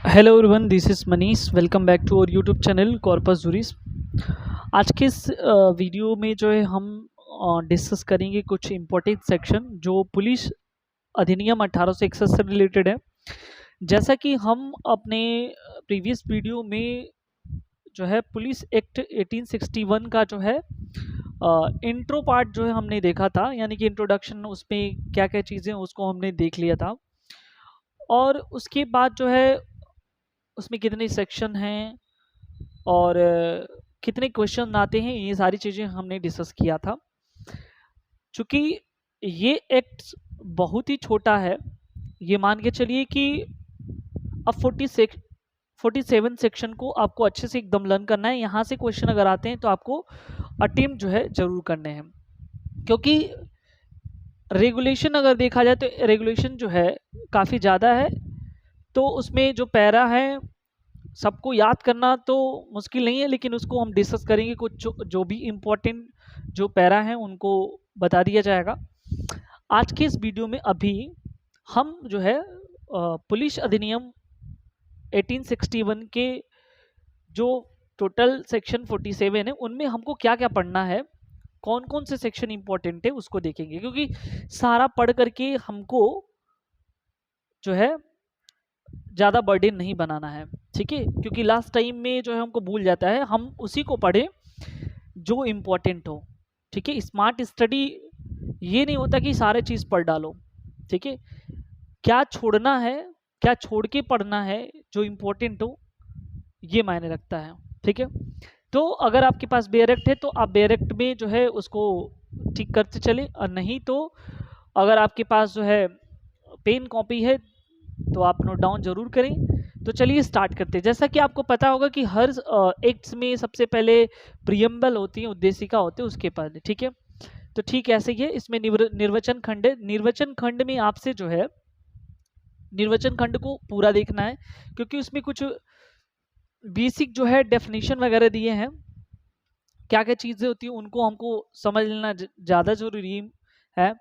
Hello everyone, this is Manish. Welcome back to our YouTube channel Corpus Juris. आज के इस video में जो है हम डिस्कस करेंगे कुछ इम्पोर्टेंट सेक्शन जो पुलिस अधिनियम 1861 से रिलेटेड है। जैसा कि हम अपने प्रीवियस वीडियो में जो है पुलिस एक्ट 1861 का जो है इंट्रो पार्ट जो है हमने देखा था, यानी कि इंट्रोडक्शन, उसमें क्या क्या चीज़ें उसको हमने देख लिया था। और उसके बाद जो है उसमें कितने सेक्शन हैं और कितने क्वेश्चन आते हैं, ये सारी चीज़ें हमने डिस्कस किया था। चूँकि ये एक्ट बहुत ही छोटा है, ये मान के चलिए कि अब 47 सेक्शन को आपको अच्छे से एकदम लर्न करना है। यहाँ से क्वेश्चन अगर आते हैं तो आपको अटेम्प्ट जो है ज़रूर करने हैं, क्योंकि रेगुलेशन अगर देखा जाए तो रेगुलेशन जो है काफ़ी ज़्यादा है। तो उसमें जो पैरा है सबको याद करना तो मुश्किल नहीं है, लेकिन उसको हम डिस्कस करेंगे। कुछ जो भी इम्पोर्टेंट जो पैरा हैं उनको बता दिया जाएगा आज के इस वीडियो में। अभी हम जो है पुलिस अधिनियम 1861 के जो टोटल सेक्शन 47 है उनमें हमको क्या क्या पढ़ना है, कौन कौन से सेक्शन इंपॉर्टेंट है उसको देखेंगे, क्योंकि सारा पढ़ करके हमको जो है ज़्यादा बर्डन नहीं बनाना है, ठीक है। क्योंकि लास्ट टाइम में जो है हमको भूल जाता है, हम उसी को पढ़ें जो इम्पोर्टेंट हो, ठीक है। स्मार्ट स्टडी ये नहीं होता कि सारे चीज़ पढ़ डालो, ठीक है। क्या छोड़ना है, क्या छोड़ के पढ़ना है, जो इम्पोर्टेंट हो ये मायने रखता है, ठीक है। तो अगर आपके पास बेयरेक्ट है तो आप बेयरेक्ट में जो है उसको ठीक करते चले, और नहीं तो अगर आपके पास जो है पेन कॉपी है तो आप नोट डाउन जरूर करें। तो चलिए स्टार्ट करते हैं। जैसा कि आपको पता होगा कि हर एक्ट्स में सबसे पहले प्रियम्बल होती है, उद्देशिका होती है उसके पहले, ठीक है। तो ठीक ऐसे ही है इसमें निर्वचन खंड है। निर्वचन खंड में आपसे जो है निर्वचन खंड को पूरा देखना है, क्योंकि उसमें कुछ बेसिक जो है डेफिनेशन वगैरह दिए हैं, क्या क्या चीज़ें होती हैं उनको हमको समझ लेना ज़्यादा जरूरी है।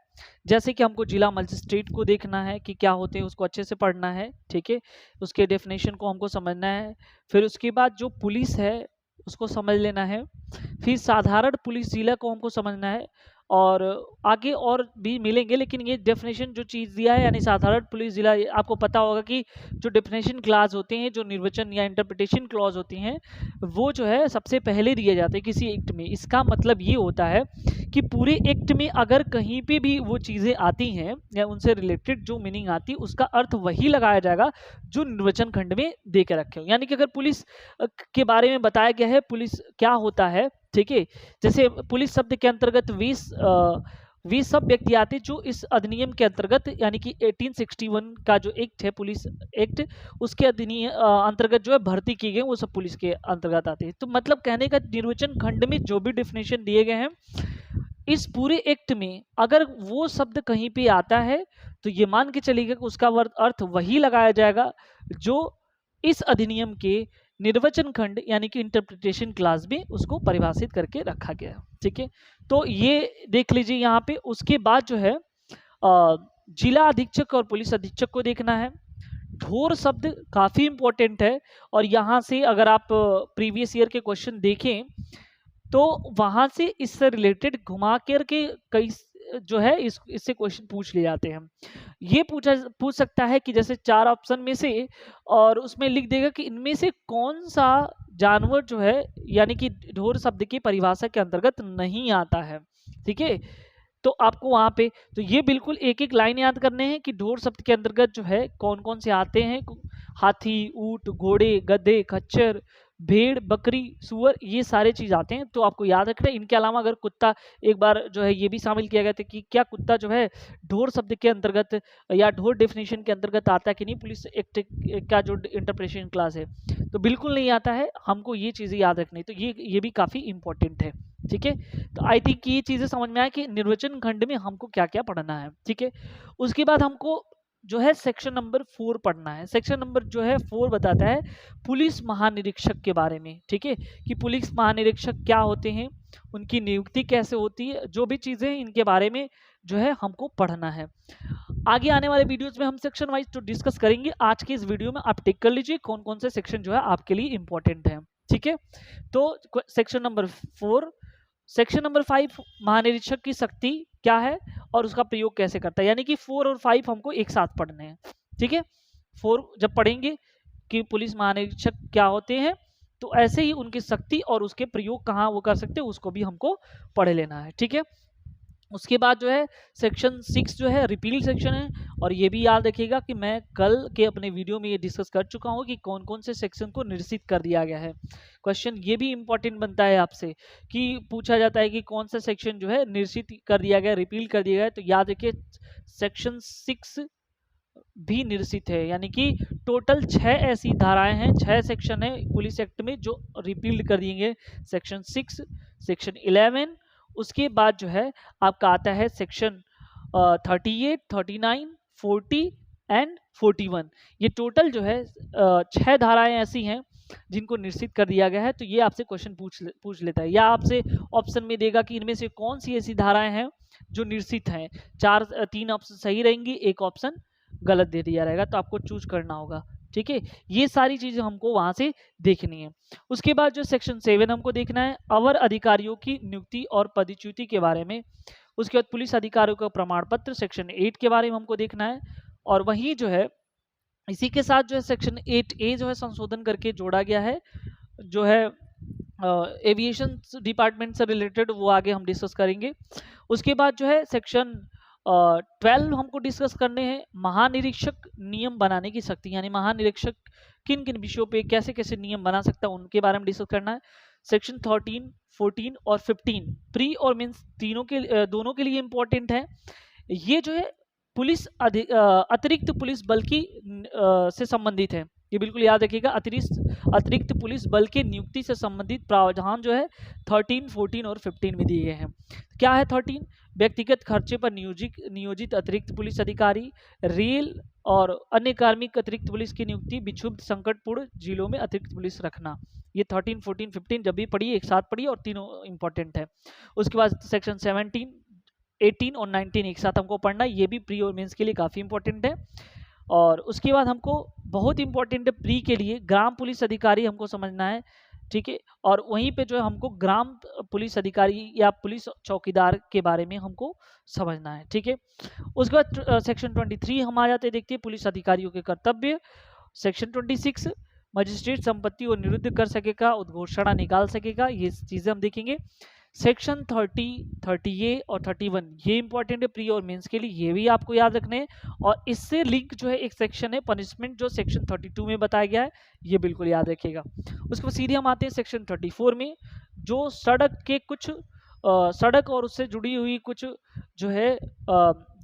जैसे कि हमको जिला मजिस्ट्रेट को देखना है कि क्या होते हैं, उसको अच्छे से पढ़ना है, ठीक है। उसके डेफिनेशन को हमको समझना है। फिर उसके बाद जो पुलिस है उसको समझ लेना है। फिर साधारण पुलिस जिला को हमको समझना है, और आगे और भी मिलेंगे, लेकिन ये डेफिनेशन जो चीज़ दिया है यानी साधारण पुलिस जिला, आपको पता होगा कि जो डेफिनेशन क्लाज होते हैं, जो निर्वचन या इंटरप्रिटेशन क्लॉज होती हैं, वो जो है सबसे पहले दिए जाते हैं किसी एक्ट में। इसका मतलब ये होता है कि पूरे एक्ट में अगर कहीं पे भी वो चीज़ें आती हैं या उनसे रिलेटेड जो मीनिंग आती है उसका अर्थ वही लगाया जाएगा जो निर्वचन खंड में दे के रखे हो। यानी कि अगर पुलिस के बारे में बताया गया है पुलिस क्या होता है, ठीक है। जैसे पुलिस शब्द के अंतर्गत 20 सब व्यक्ति आते हैं जो इस अधिनियम के अंतर्गत, यानी कि 1861 का जो एक्ट है पुलिस एक्ट, उसके अधिनियम अंतर्गत जो है भर्ती की गई वो सब पुलिस के अंतर्गत आते हैं। तो मतलब कहने का निर्वचन खंड में जो भी डेफिनेशन दिए गए हैं इस पूरे एक्ट में अगर वो शब्द कहीं पे आता है तो ये मान के चलिएगा कि उसका अर्थ वही लगाया जाएगा जो इस अधिनियम के निर्वचन खंड यानी कि इंटरप्रिटेशन क्लास में उसको परिभाषित करके रखा गया है, ठीक है। तो ये देख लीजिए यहाँ पे। उसके बाद जो है जिला अधीक्षक और पुलिस अधीक्षक को देखना है। ढोर शब्द काफी इंपॉर्टेंट है, और यहाँ से अगर आप प्रीवियस ईयर के क्वेश्चन देखें तो वहां से इससे रिलेटेड घुमा कर के कई जो है इससे क्वेश्चन पूछ लिए जाते हैं। ये पूछ सकता है कि जैसे 4 ऑप्शन में से, और उसमें लिख देगा कि इनमें से कौन सा जानवर जो है यानी कि ढोर शब्द की परिभाषा के अंतर्गत नहीं आता है, ठीक है। तो आपको वहां पे तो ये बिल्कुल एक एक लाइन याद करने हैं कि ढोर शब्द के अंतर्गत जो है कौन कौन से आते हैं। हाथी, ऊंट, घोड़े, गधे, खच्चर, भेड़, बकरी, सुअर, ये सारे चीज आते हैं, तो आपको याद रखना है। इनके अलावा अगर कुत्ता, एक बार जो है ये भी शामिल किया गया था कि क्या कुत्ता जो है ढोर शब्द के अंतर्गत या ढोर डेफिनेशन के अंतर्गत आता है कि नहीं पुलिस एक्ट का जो इंटरप्रिटेशन क्लास है। तो बिल्कुल नहीं आता है, हमको ये चीजें याद रखनी। तो ये भी काफी इंपॉर्टेंट है, ठीक है। तो आई थिंक ये चीजें समझ में आए कि निर्वचन खंड में हमको क्या क्या पढ़ना है, ठीक है। उसके बाद हमको जो है सेक्शन नंबर 4 पढ़ना है। सेक्शन नंबर जो है 4 बताता है पुलिस महानिरीक्षक के बारे में, ठीक है। कि पुलिस महानिरीक्षक क्या होते हैं, उनकी नियुक्ति कैसे होती है, जो भी चीजें इनके बारे में जो है हमको पढ़ना है। आगे आने वाले वीडियोस में हम सेक्शन वाइज तो डिस्कस करेंगे। आज के इस वीडियो में आप टिक कर लीजिए कौन कौन से सेक्शन जो है आपके लिए इंपॉर्टेंट है। ठीक है, तो सेक्शन नंबर 4, सेक्शन नंबर 5 महानिरीक्षक की शक्ति क्या है और उसका प्रयोग कैसे करता है, यानी कि 4 और 5 हमको एक साथ पढ़ने हैं। ठीक है, 4 जब पढ़ेंगे कि पुलिस महानिरीक्षक क्या होते हैं, तो ऐसे ही उनकी शक्ति और उसके प्रयोग कहाँ वो कर सकते हैं उसको भी हमको पढ़ लेना है। ठीक है, उसके बाद जो है सेक्शन 6 जो है रिपील सेक्शन है, और ये भी याद रखिएगा कि मैं कल के अपने वीडियो में ये डिस्कस कर चुका हूँ कि कौन कौन से सेक्शन को निरसित कर दिया गया है। क्वेश्चन ये भी इंपॉर्टेंट बनता है आपसे कि पूछा जाता है कि कौन सा सेक्शन जो है निरसित कर दिया गया, रिपील कर दिया गया, तो याद रखिए सेक्शन 6 भी निरसित है, यानी कि टोटल 6 ऐसी धाराएं हैं, 6 सेक्शन है पुलिस एक्ट में जो रिपील्ड कर दिए गए। सेक्शन 6, सेक्शन 11, उसके बाद जो है आपका आता है सेक्शन 38, 39, 40 एंड 41। ये टोटल जो है 6 धाराएं ऐसी हैं जिनको निश्चित कर दिया गया है। तो ये आपसे क्वेश्चन पूछ लेता है, या आपसे ऑप्शन में देगा कि इनमें से कौन सी ऐसी धाराएं हैं जो निश्चित हैं। 3 ऑप्शन सही रहेंगी, एक ऑप्शन गलत दे दिया रहेगा, तो आपको चूज करना होगा। ठीक है, ये सारी चीजें हमको वहां से देखनी है। उसके बाद जो सेक्शन 7 हमको देखना है अवर अधिकारियों की नियुक्ति और पदच्युति के बारे में। उसके बाद पुलिस अधिकारियों का प्रमाण पत्र सेक्शन 8 के बारे में हमको देखना है। और वहीं जो है इसी के साथ जो है सेक्शन 8A जो है संशोधन करके जोड़ा गया है, जो है एविएशन डिपार्टमेंट से रिलेटेड, वो आगे हम डिस्कस करेंगे। उसके बाद जो है सेक्शन 12 हमको डिस्कस करने हैं महानिरीक्षक नियम बनाने की शक्ति, यानी महानिरीक्षक किन किन विषयों पे कैसे कैसे नियम बना सकता है उनके बारे में डिस्कस करना है। सेक्शन 13, 14 और 15 प्री और मीन्स तीनों के दोनों के लिए इंपॉर्टेंट है। ये जो है पुलिस अतिरिक्त पुलिस बल की से संबंधित है, ये बिल्कुल याद रखिएगा। अतिरिक्त पुलिस बल के नियुक्ति से संबंधित प्रावधान जो है 13, 14 और 15 में दिए गए हैं। क्या है 13? व्यक्तिगत खर्चे पर नियोजित अतिरिक्त पुलिस अधिकारी, रेल और अन्य कार्मिक अतिरिक्त पुलिस की नियुक्ति, विक्षुब्ध संकटपूर्ण जिलों में अतिरिक्त पुलिस रखना। ये 13, 14, 15 जब भी पढ़िए एक साथ पढ़िए और तीनों इंपॉर्टेंट है। उसके बाद सेक्शन 17, 18 और 19 एक साथ हमको पढ़ना है, ये भी प्री और मेंस के लिए काफ़ी इंपॉर्टेंट है। और उसके बाद हमको बहुत इंपॉर्टेंट है प्री के लिए ग्राम पुलिस अधिकारी हमको समझना है। ठीक है, और वहीं पे जो है हमको ग्राम पुलिस अधिकारी या पुलिस चौकीदार के बारे में हमको समझना है। ठीक है, उसके बाद सेक्शन 23 हम आ जाते हैं, देखते हैं पुलिस अधिकारियों के कर्तव्य। सेक्शन 26 मजिस्ट्रेट संपत्ति और निरुद्ध कर सकेगा, उद्घोषणा निकाल सकेगा, ये चीज़ें हम देखेंगे। सेक्शन 30, 30A और 31 ये इंपॉर्टेंट है प्री और मेंस के लिए, ये भी आपको याद रखने हैं। और इससे लिंक जो है एक सेक्शन है पनिशमेंट जो सेक्शन 32 में बताया गया है, ये बिल्कुल याद रखिएगा। उसके बाद सीधे हम आते हैं सेक्शन 34 में, जो सड़क के कुछ सड़क और उससे जुड़ी हुई कुछ जो है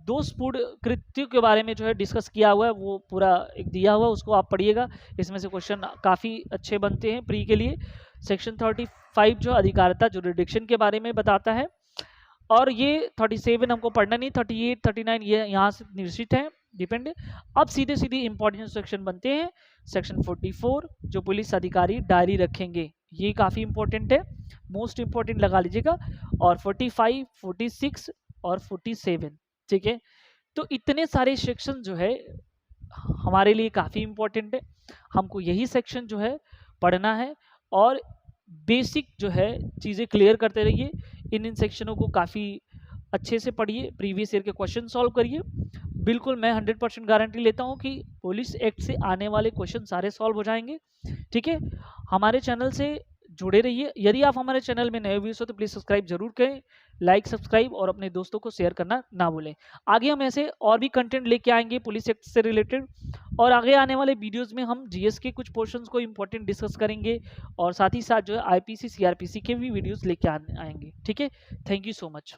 दोषपूर्ण कृत्यों के बारे में जो है डिस्कस किया हुआ है, वो पूरा एक दिया हुआ है, उसको आप पढ़िएगा। इसमें से क्वेश्चन काफ़ी अच्छे बनते हैं प्री के लिए। सेक्शन 35 जो अधिकारिता जुरिडिक्शन के बारे में बताता है, और ये 37 हमको पढ़ना नहीं, 38, 39 ये यहाँ से निश्चित है, डिपेंड। अब सीधे सीधे इंपॉर्टेंट सेक्शन बनते हैं। सेक्शन 44 जो पुलिस अधिकारी डायरी रखेंगे, ये काफ़ी इंपॉर्टेंट है, मोस्ट इंपॉर्टेंट लगा लीजिएगा। और 45, 46 और 47। ठीक है, तो इतने सारे सेक्शन जो है हमारे लिए काफ़ी इंपॉर्टेंट है, हमको यही सेक्शन जो है पढ़ना है। और बेसिक जो है चीज़ें क्लियर करते रहिए, इन सेक्शनों को काफ़ी अच्छे से पढ़िए, प्रीवियस ईयर के क्वेश्चन सॉल्व करिए। बिल्कुल मैं 100% गारंटी लेता हूँ कि पुलिस एक्ट से आने वाले क्वेश्चन सारे सॉल्व हो जाएंगे। ठीक है, हमारे चैनल से जुड़े रहिए। यदि आप हमारे चैनल में नए व्यूअर्स हो तो प्लीज़ सब्सक्राइब जरूर करें, लाइक सब्सक्राइब और अपने दोस्तों को शेयर करना ना भूलें। आगे हम ऐसे और भी कंटेंट लेके आएंगे पुलिस एक्ट से रिलेटेड, और आगे आने वाले वीडियोस में हम जीएस के कुछ पोर्शंस को इंपॉर्टेंट डिस्कस करेंगे, और साथ ही साथ जो है आईपीसी सीआरपीसी के भी वीडियोस लेके आएंगे। ठीक है, थैंक यू सो मच।